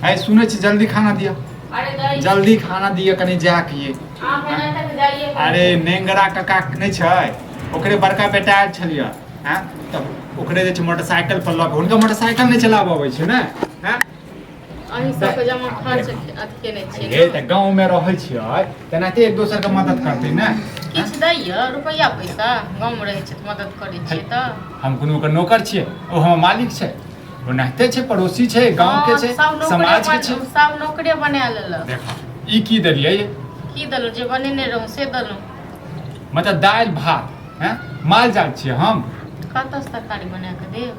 आइ सुनै छी जल्दी खाना दिया, जल्दी खाना दिया कनी जाके। अरे नेंगरा काका नहीं छै, ओकरे बड़का बेटा आयल छलियै हैं, तब ओकरे जे छै मोटरसाइकिल पर लऽ के, हुनका मोटरसाइकिल नहीं चलाबऽ अबै छै ने हैं। गाँव में रहे छियै तेनाहिते एक दोसर के मदद करते ने। किछु दैया रुपैया पैसा, गाँव में रहे छै त मदद करै छियै त। हम कोनो के नौकर छियै, ओ हमर मालिक छै, ओनाहिते छै, पड़ोसी छै, गाँव के छै, समाज के छै, सब नौकरे बना लेलक। देखो ई की देलियै, की देलौ जे बनेने रहौ से देलौ, मतलब दालि भात हैं, माल जाल छियै हम, कतऽ से तरकारी बना के देब।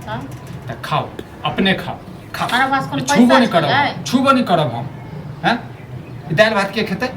हां त खाओ, अपने खाओ, खाओ, हमरा पास कोन पैसा छूबो नहीं छै? करब, छूबो नहीं करब हम हैं। दालि भात के खेतै,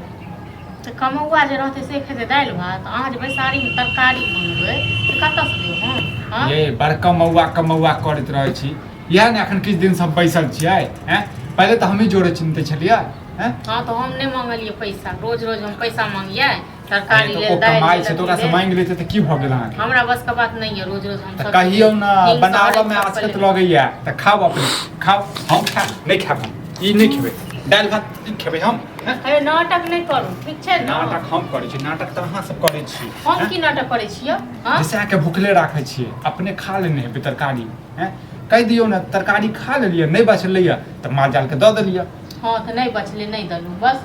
त कमौआ जे रहतै से खेतै दालि भात, अहाँ जे बैसारी में तरकारी मंगबै त कतऽ से देब हम? हां ये बड़का मौआ कमौआ करैत रहै छी, इएह ने एखन किछु दिन सब बैसल छियै हैं। पहले तो हम ही जोड़े चिन्हते छलियै हैं। हाँ तो हम नहीं मांगलिए पैसा, रोज रोज हम पैसा मांगिए तरकारी ले, दालि कमाई छै तो ओकरा से मांगि लेते त की भ गेल अहाँ? हमरा बस का बात नहीं है, रोज रोज हम सब कहियो ना बनाबऽ में आसकत लगैया त खाओ, अपने खाओ, हम खाएब नहीं खाएब, ई नहीं खेबै दालि भात, ई खेबै हम। अरे नाटक नहीं करू, ठीक छै ना? नाटक हम करै छी, नाटक त अहाँ सब करै छी। हम की नाटक करै छियै? हां जैसे आके भूखले राखै छियै, अपने खा लेने हेबै तरकारी हैं, कहि दियौ ना तरकारी खा लेलियै, नहीं बचलैया त माल जाल के दऽ देलियै। हाँ तो नहीं बचले नहीं दलू, बस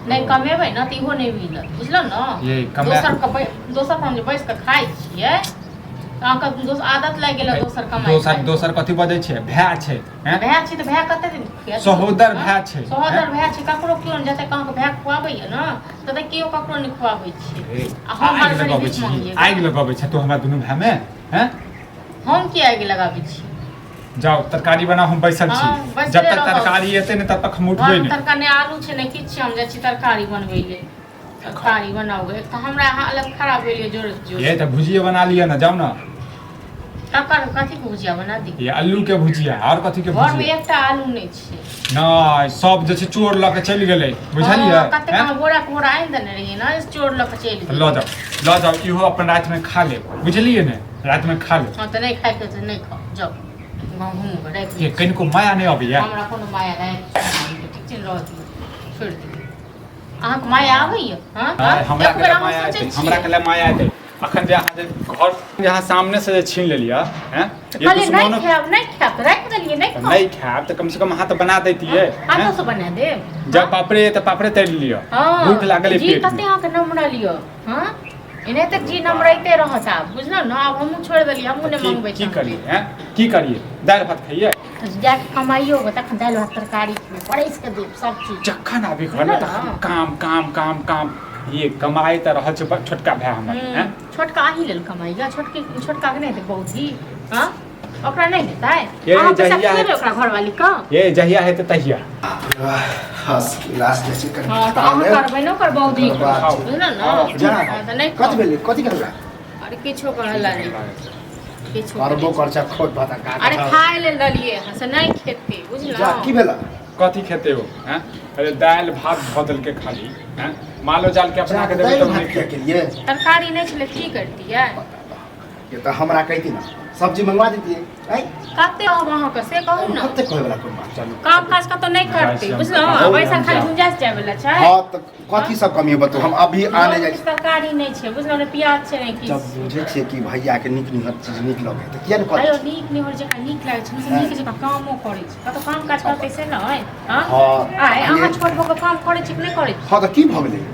नहीं कमेबै ना त इहो नहीं मिलत, बुझलौ ना? दोसर हम जे बैस के खाइ छियै अहाँके दोसर आदत लागि गेल दोसर कमाई। दोसर कथी बजै छै, भाय छै हैं, भाय छै त भाय कते दिन खुआएत? सहोदर भाय छै, सहोदर भाय छै, ककरो केओ न जते कहाँ के भाय खुआबैया ना तते केओ ककरो नहीं खुआबै छै। आ हम हर घड़ी बीच मांगिए, आगि लगबै छै तो हमरा दुनू भाय में हैं। हम की आगि लगाबै छी? जाओ तरकारी बनाओ, हम बैसल छी, जब तक तरकारी एतै ने तब तक हम उठबै नहीं। तरकारी आलू छै ने किछ छै, हम जाइ छी तरकारी बनबै ले, तरकारी बनाओगे त हमरा हालत खराब भेलिए जोर जोर। ये त भुजिया बना लिया ना, जाओ ना। तकर कथी के भुजिया बना दी? ये आलू के भुजिया, और कथी के घर में भुजिया? एकटा आलू नहीं छै। नहीं सब जे छै चोर ल के चलि गेलै, बुझलियै? कते हम बोरा के बोरा आनि देने रहिए ना, चोर ल के चलि गेलै। ल जाओ, इहो अपन रात में खा ले, बुझलियै ने? रात में खा ले। हां त नहीं खाइ के त नहीं खाओ, जाओ घूम के राख। ये कनिको माया नहीं अबैया? हमरा कोनो माया नहीं, ठीक छै रह दियौ, छोड़ दियौ। अहाँ के माया आबैया? हां हमरा के माया एतै, हमरा के माया एतै। अखन जे अहाँ जे घर जहाँ सामने से जे छीन लेलियै हैं, ये दुश्मन नहीं खाब त राख देलिए, नहीं खाओ। नहीं खाब त कम से कम हाथ बना दैतियै, हाथों से बना दे। जब पापड़े त पापड़े तैर लियो, भूख लागल जी पेट कते अहाँ के नमरा लियो। हां इने तक जी नमराइते रहत आब, बुझलौ ना? अब हमहू छोड़ देलिए, हमहू नहीं मंगबै छी। की करिए हैं, की करिए? दालि भात खाइए, जाके कमाइयो तखन दालि भात तरकारी परैस के देब सब चीज। जखन आबी घर में तखन काम काम काम काम। ये कमाई त रहल छै छोटका भाय हमर हैं। छोटका अही लेल कमाइया, छोटका के नहीं दे बहुत ही। हां ओकरा नहीं देतै? ये जहिया है ओकरा घरवाली का, ये जहिया है त तहिया हस लास्ट जैसे कर। हां त हम करबै न कर बहुत ही, बुझल ना? त नहीं कथि भेलै, कथि करला? अरे किछो कहला नहीं, किछो करबो खर्चा खोट भाता का। अरे खाए लेल दलिए हसे नहीं खेते, बुझलौ? जा की भेला? कथी खेते हो हैं? अरे दालि भात भ देल के खाली हैं, मालो जाल के अपना के देबै त नहीं क्या करिए? तरकारी नहीं छले की करतियै? ये तो हमरा कहती ना सब्जी मंगवा देती है। आई कते हो वहां के से कहू ना। कते कहै वाला कोन बात? चलू काम काज का तो नहीं करते, बुझलौ? पैसा खाली गुंजाइश जाय वाला छै। हां त कथि सब कमी है बतो, हम अभी आने जाय छी। तरकारी नहीं छै, बुझलौ ने? प्याज छै नहीं किछ। जब बुझे छिए कि भैया के निक निक चीज निक लगे त किया न कर? अयो निक नहीं हो जका निक लागे छै, से निक जका कामो करे छै, कतो काम काज करते से न है। हां आय अहाँ छोट भो के काम करे छी कि नहीं करे छी? हां त की भ गेलै?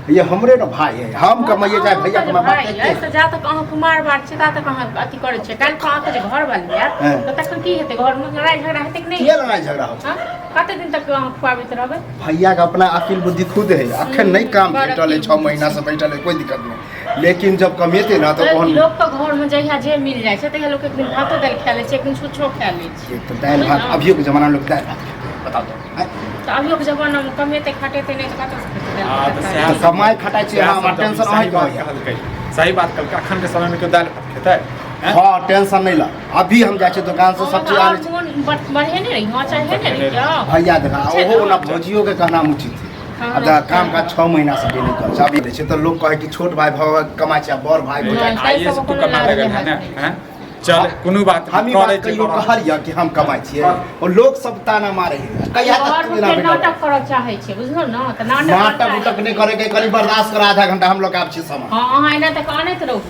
ये हमरे न भाई है, हम कमाइए जाए भैया के बात है। जा तक अहाँ कुमार बात छै ता तक अहाँ अथि करे छै, काल खा के जे घर वाली यार त तखन की हेतै? घर में लड़ाई झगड़ा हेतै कि नहीं? किया लड़ाई झगड़ा हो? हां कते दिन तक अहाँ खुआबैत रहबै? भैया का अपना अकिल बुद्धि खुद है, अखन नहीं काम भेटल है, 6 महीना से बैठल है, कोई दिक्कत नहीं। लेकिन जब कमेते ना तो कौन लोग के घर में जहिया जे मिल जाय छै तहिया लोग एक दिन भातो दाल खा ले छै, एक दिन छुछो खा ले छै। तो दाल भात अभियो के जमाना में लोग दाल भात बताओ तो। तो अभियो के जमाना में कमेते खाटेते नहीं तो कतौ से खेतै? तो कमाई खटाई छै, हम टेंशन अहि कहै। सही बात कहलकै, अखन के समय में तो दालि भात खेतै। हां टेंशन नहीं ला, अभी हम जाय छै दुकान से सब्जी आने छै। बढ़े नहीं रही हां चाहे नहीं क्या भैया देखा ओहो ना भौजियो के कहना उचित है। अब काम का 6 महीना से भी नहीं कर छै, अभी छै तो लोग कहे कि छोट भाई भाव कमाई छै, बड़ भाई हो जाए। आइए से तू कमा लेगा है ना हैं? चल कोनो बात हम ई बात कहियो कहलिए कि हम कमाई छिए और लोग सब ताना मारे कहिया तक तू ना नाटक करऽ चाहै छै बुझलो न त नाटक नहीं करे के कनी बर्दाश्त कर आधा घंटा हम लोग आब छी समय हां अहाँ एना तक आनैत रहू